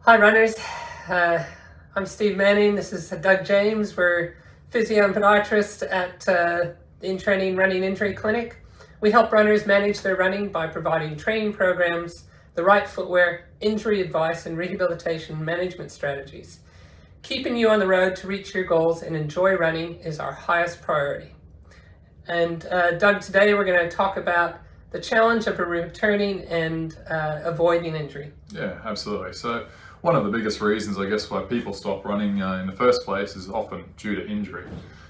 Hi runners, I'm Steve Manning, this is Doug James. We're physio and podiatrists at the In Training Running Injury Clinic. We help runners manage their running by providing training programs, the right footwear, injury advice, and rehabilitation management strategies. Keeping you on the road to reach your goals and enjoy running is our highest priority. And Doug, today we're going to talk about the challenge of returning and avoiding injury. Yeah, absolutely. So one of the biggest reasons, I guess, why people stop running in the first place is often due to injury.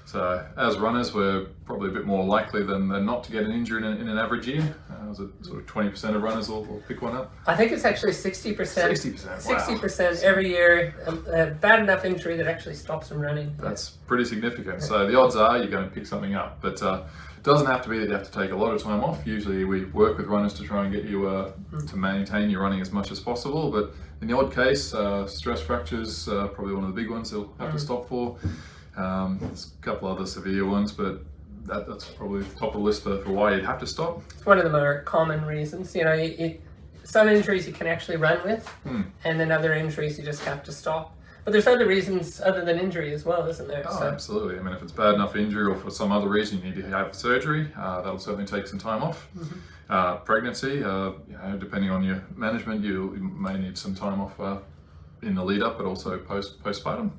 So as runners, we're probably a bit more likely than not to get an injury in an average year. Was it sort of 20% of runners will pick one up? I think it's actually 60%. 60%, wow. 60% every year, a bad enough injury that actually stops them running. That's pretty significant. So the odds are you're going to pick something up, but it doesn't have to be that you have to take a lot of time off. Usually we work with runners to try and get you to maintain your running as much as possible, but in the odd case, stress fractures, probably one of the big ones they'll have to stop for. There's a couple other severe ones, but that's probably top of the list for why you'd have to stop. It's one of the more common reasons. You know, some injuries you can actually run with, and then other injuries you just have to stop. But there's other reasons other than injury as well, isn't there? Oh, absolutely. I mean, if it's bad enough injury or for some other reason you need to have surgery, that'll certainly take some time off. Pregnancy, depending on your management, you may need some time off in the lead up, but also postpartum.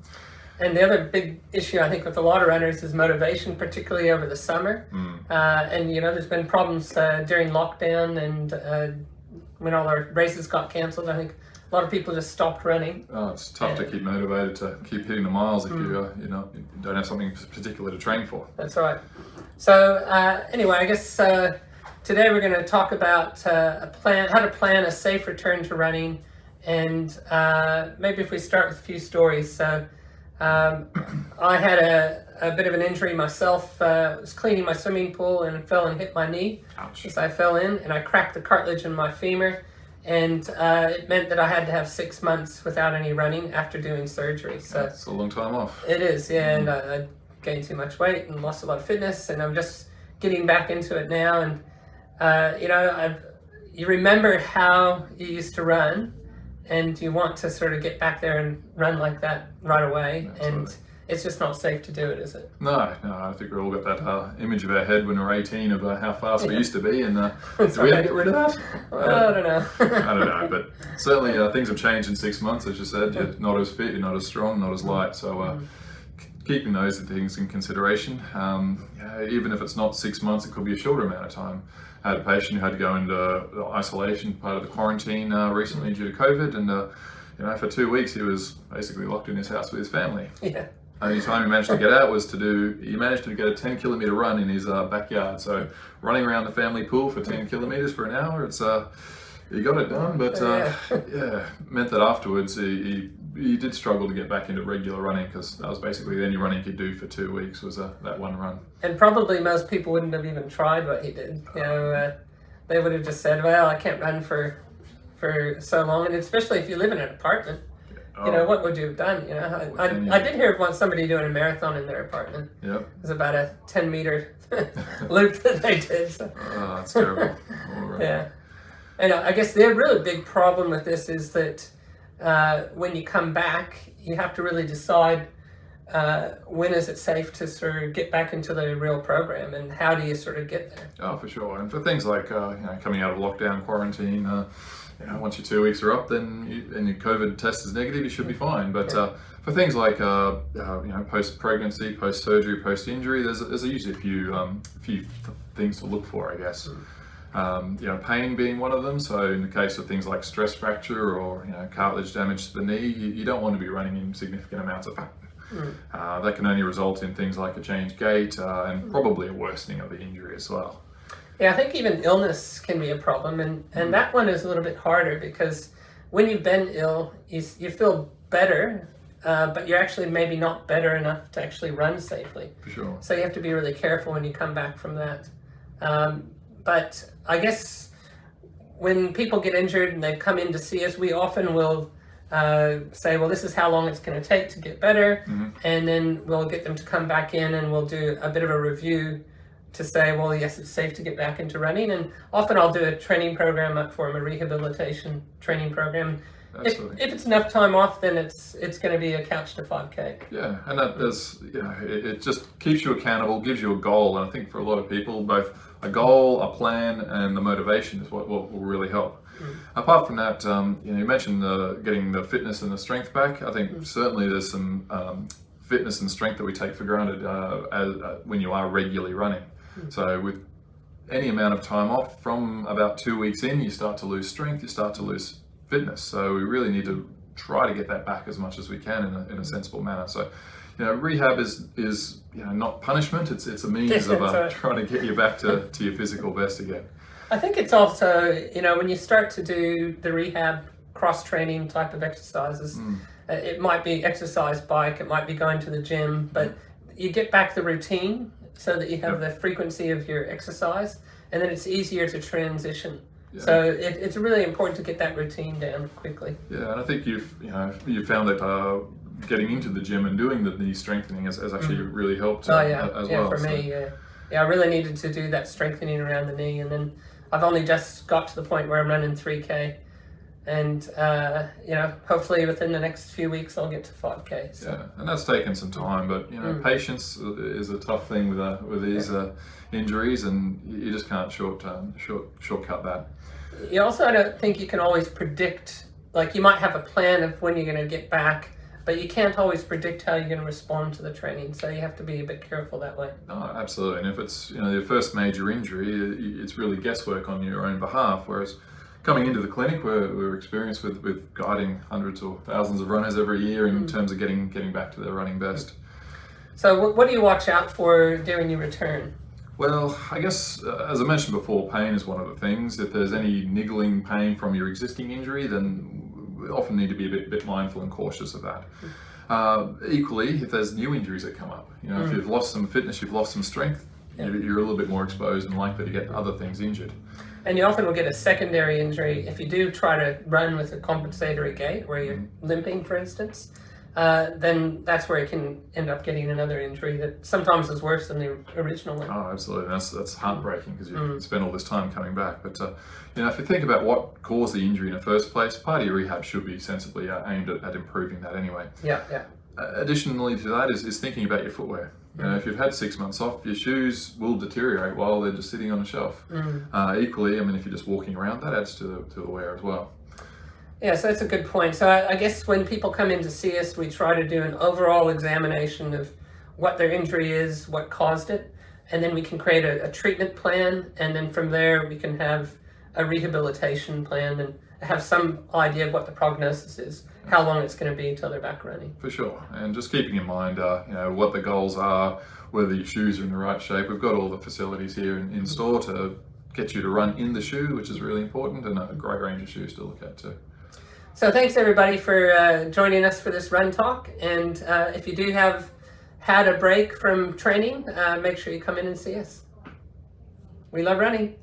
And the other big issue, I think, with a lot of runners is motivation, particularly over the summer. And, you know, there's been problems during lockdown and when all our races got canceled. I think a lot of people just stopped running. Oh, it's tough to keep motivated to keep hitting the miles if you don't have something particular to train for. That's right. So anyway, I guess today we're going to talk about how to plan a safe return to running, and maybe if we start with a few stories. So I had a bit of an injury myself. I was cleaning my swimming pool and fell and hit my knee. Ouch. As I fell in, and I cracked the cartilage in my femur. And it meant that I had to have 6 months without any running after doing surgery. So it's a long time off. it is, yeah. And I gained too much weight and lost a lot of fitness, and I'm just getting back into it now. And you remember how you used to run, and you want to sort of get back there and run like that right away. Absolutely. And it's just not safe to do it, is it? No, I think we've all got that image of our head when we're 18 of how fast we used to be, and do we ever get rid of that? I don't know. I don't know, but certainly things have changed in 6 months, as you said. You're not as fit, you're not as strong, not as light, so keeping those things in consideration. Even if it's not 6 months, it could be a shorter amount of time. I had a patient who had to go into isolation, part of the quarantine recently due to COVID, and for 2 weeks he was basically locked in his house with his family. Yeah. Only time he managed to get out was he managed to get a 10-kilometer run in his backyard. So running around the family pool for 10 kilometers for an hour, he got it done, but meant that afterwards he did struggle to get back into regular running, because that was basically the only running he could do for 2 weeks was that one run. And probably most people wouldn't have even tried what he did. You know, they would have just said, well, I can't run for so long. And especially if you live in an apartment. You know, what would you have done? You know, I did hear of somebody doing a marathon in their apartment. Yep. It was about a 10-meter loop that they did. So. Oh, that's terrible. Right. Yeah. And I guess the really big problem with this is that when you come back, you have to really decide when is it safe to sort of get back into the real program, and how do you sort of get there? Oh, for sure. And for things like coming out of lockdown, quarantine, once your 2 weeks are up, then and your COVID test is negative, you should be fine. But for things like post-pregnancy, post-surgery, post-injury, there's usually a few things to look for, I guess. Pain being one of them. So in the case of things like stress fracture or cartilage damage to the knee, you don't want to be running in significant amounts of pain. That can only result in things like a changed gait and probably a worsening of the injury as well. Yeah, I think even illness can be a problem, and that one is a little bit harder, because when you've been ill, you feel better, but you're actually maybe not better enough to actually run safely. For sure. So you have to be really careful when you come back from that. But I guess when people get injured and they come in to see us, we often will say, well, this is how long it's going to take to get better, and then we'll get them to come back in, and we'll do a bit of a review to say, well, yes, it's safe to get back into running. And often I'll do a training program up for them, a rehabilitation training program. If it's enough time off, then it's going to be a couch to 5K. Yeah, and it just keeps you accountable, gives you a goal, and I think for a lot of people, both a goal, a plan, and the motivation is what will really help. Apart from that, you mentioned getting the fitness and the strength back. I think certainly there's some fitness and strength that we take for granted when you are regularly running. So with any amount of time off, from about 2 weeks in, you start to lose strength, you start to lose fitness. So we really need to try to get that back as much as we can in a sensible manner. So, rehab is not punishment. It's a means of trying to get you back to your physical best again. I think it's also, when you start to do the rehab cross-training type of exercises, it might be exercise bike, it might be going to the gym, but you get back the routine so that you have the frequency of your exercise, and then it's easier to transition. Yeah. So it's really important to get that routine down quickly. Yeah, and I think you've found that getting into the gym and doing the knee strengthening has actually really helped as well. For me, I really needed to do that strengthening around the knee, and then I've only just got to the point where I'm running 3K, and hopefully within the next few weeks I'll get to 5K. So. Yeah, and that's taken some time, but patience is a tough thing with these injuries, and you just can't shortcut that. You also, I don't think you can always predict. Like, you might have a plan of when you're going to get back, but you can't always predict how you're going to respond to the training, so you have to be a bit careful that way. No, absolutely. And if it's your first major injury, it's really guesswork on your own behalf. Whereas coming into the clinic, we're experienced with guiding hundreds or thousands of runners every year in terms of getting back to their running best. So what do you watch out for during your return? Well, I guess, as I mentioned before, pain is one of the things. If there's any niggling pain from your existing injury, then we often need to be a bit mindful and cautious of that. Equally, if there's new injuries that come up, if you've lost some fitness, you've lost some strength, you're a little bit more exposed and likely to get other things injured. And you often will get a secondary injury if you do try to run with a compensatory gait, where you're limping, for instance. Then that's where you can end up getting another injury that sometimes is worse than the original one. Oh, absolutely. That's heartbreaking because you spend all this time coming back. But if you think about what caused the injury in the first place, part of your rehab should be sensibly aimed at improving that anyway. Yeah. Additionally to that is thinking about your footwear. If you've had 6 months off, your shoes will deteriorate while they're just sitting on a shelf. Equally, if you're just walking around, that adds to the wear as well. Yeah, so that's a good point. So I guess when people come in to see us, we try to do an overall examination of what their injury is, what caused it, and then we can create a treatment plan, and then from there we can have a rehabilitation plan and have some idea of what the prognosis is, how long it's going to be until they're back running. For sure, and just keeping in mind, what the goals are, whether your shoes are in the right shape. We've got all the facilities here in store to get you to run in the shoe, which is really important, and a great range of shoes to look at too. So thanks everybody for joining us for this run talk, and if you do have had a break from training, make sure you come in and see us. We love running.